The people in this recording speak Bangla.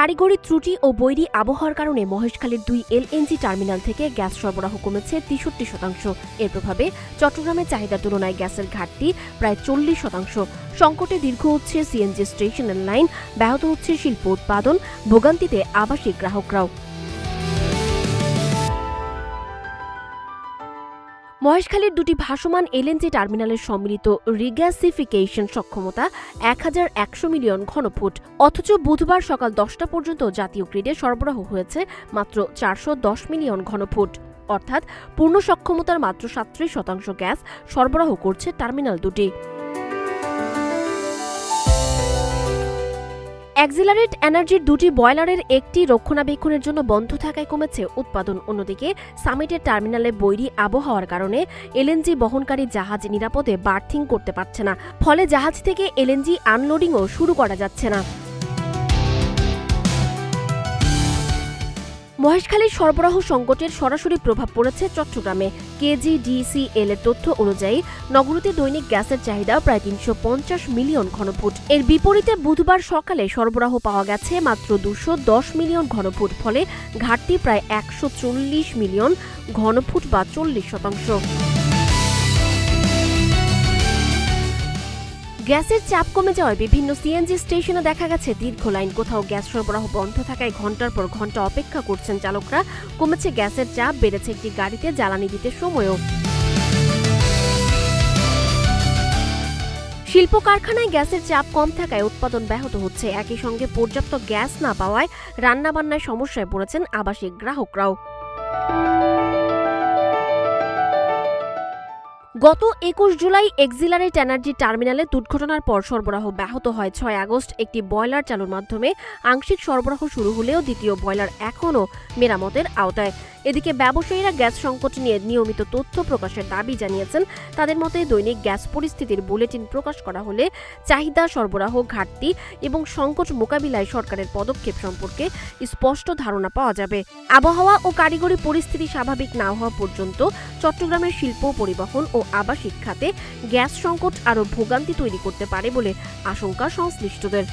কারিগরি ত্রুটি ও বৈরী আবহাওয়ার কারণে মহেশখালীর 2 এলএনজি টার্মিনাল থেকে গ্যাস সরবরাহ কমেছে 63%। এর প্রভাবে চট্টগ্রামে চাহিদার তুলনায় গ্যাসের ঘাটতি প্রায় 40%। সংকটে দীর্ঘ হচ্ছে সিএনজি স্টেশনের লাইন, ব্যাহত হচ্ছে শিল্প উৎপাদন, ভোগান্তিতে আবাসিক গ্রাহকরাও। মহেশখালীর 2টি ভাসমান এলএনজি টার্মিনালের সম্মিলিত রিগ্যাসিফিকেশন সক্ষমতা 1100 মিলিয়ন ঘনফুট, অথচ বুধবার সকাল 10টা পর্যন্ত জাতীয় গ্রিডে সরবরাহ হয়েছে মাত্র 410 মিলিয়ন ঘনফুট, অর্থাৎ পূর্ণ সক্ষমতার মাত্র 37% গ্যাস সরবরাহ করছে টার্মিনাল দুটি। অ্যাক্সিলারেট এনার্জির 2টি বয়লারের একটি রক্ষণাবেক্ষণের জন্য বন্ধ থাকায় কমেছে উৎপাদন। অন্যদিকে সামিটের টার্মিনালে বৈরী আবহাওয়ার কারণে এলএনজি বহনকারী জাহাজ নিরাপদে বার্থিং করতে পারছে না, ফলে জাহাজ থেকে এলএনজি আনলোডিংও শুরু করা যাচ্ছে না। মহেশখালীর সরবরাহ সংকটের সরাসরি প্রভাব পড়েছে চট্টগ্রামে। কেজিডিসিএল এর তথ্য অনুযায়ী নগরীতে দৈনিক গ্যাসের চাহিদা প্রায় 350 মিলিয়ন ঘনফুট। এর বিপরীতে বুধবার সকালে সরবরাহ পাওয়া গেছে মাত্র 210 মিলিয়ন ঘনফুট, ফলে ঘাটতি প্রায় 140 মিলিয়ন ঘনফুট বা 40%। গ্যাসের চাপ কমে যাওয়ায় বিভিন্ন সিএনজি স্টেশনে দেখা গেছে দীর্ঘ লাইন। কোথাও গ্যাস সরবরাহ বন্ধ থাকায় ঘন্টার পর ঘন্টা অপেক্ষা করছেন চালকরা। কমেছে গ্যাসের চাপ, বেড়েছে একটি গাড়িতে জ্বালানি দিতে সময়ও। শিল্প কারখানায় গ্যাসের চাপ কম থাকায় উৎপাদন ব্যাহত হচ্ছে। একই সঙ্গে পর্যাপ্ত গ্যাস না পাওয়ায় রান্নাবান্নায় সমস্যায় পড়েছেন আবাসিক গ্রাহকরাও। গত 21 জুলাই এক্সিলারেট এনার্জি টার্মিনালে দুর্ঘটনার পর সরবরাহ ব্যাহত হয়। 6 আগস্ট একটি বয়লার চালুর মাধ্যমে আংশিক সরবরাহ শুরু হলেও দ্বিতীয় বয়লার এখনও মেরামতের আওতায়। এদিকে ব্যবসায়ীরা গ্যাস সংকট নিয়ে নিয়মিত তথ্য প্রকাশের দাবি জানিয়েছেন। তাদের মতে দৈনিক গ্যাস পরিস্থিতির বুলেটিন প্রকাশ করা হলে চাহিদা, সরবরাহ, ঘাটতি এবং সংকট মোকাবিলায় সরকারের পদক্ষেপ সম্পর্কে স্পষ্ট ধারণা পাওয়া যাবে। আবহাওয়া ও কারিগরি পরিস্থিতি স্বাভাবিক না হওয়া পর্যন্ত চট্টগ্রামের শিল্প, পরিবহন ও আবাসিক খাতে গ্যাস সংকট আরও ভোগান্তি তৈরি করতে পারে বলে আশঙ্কা সংশ্লিষ্টদের।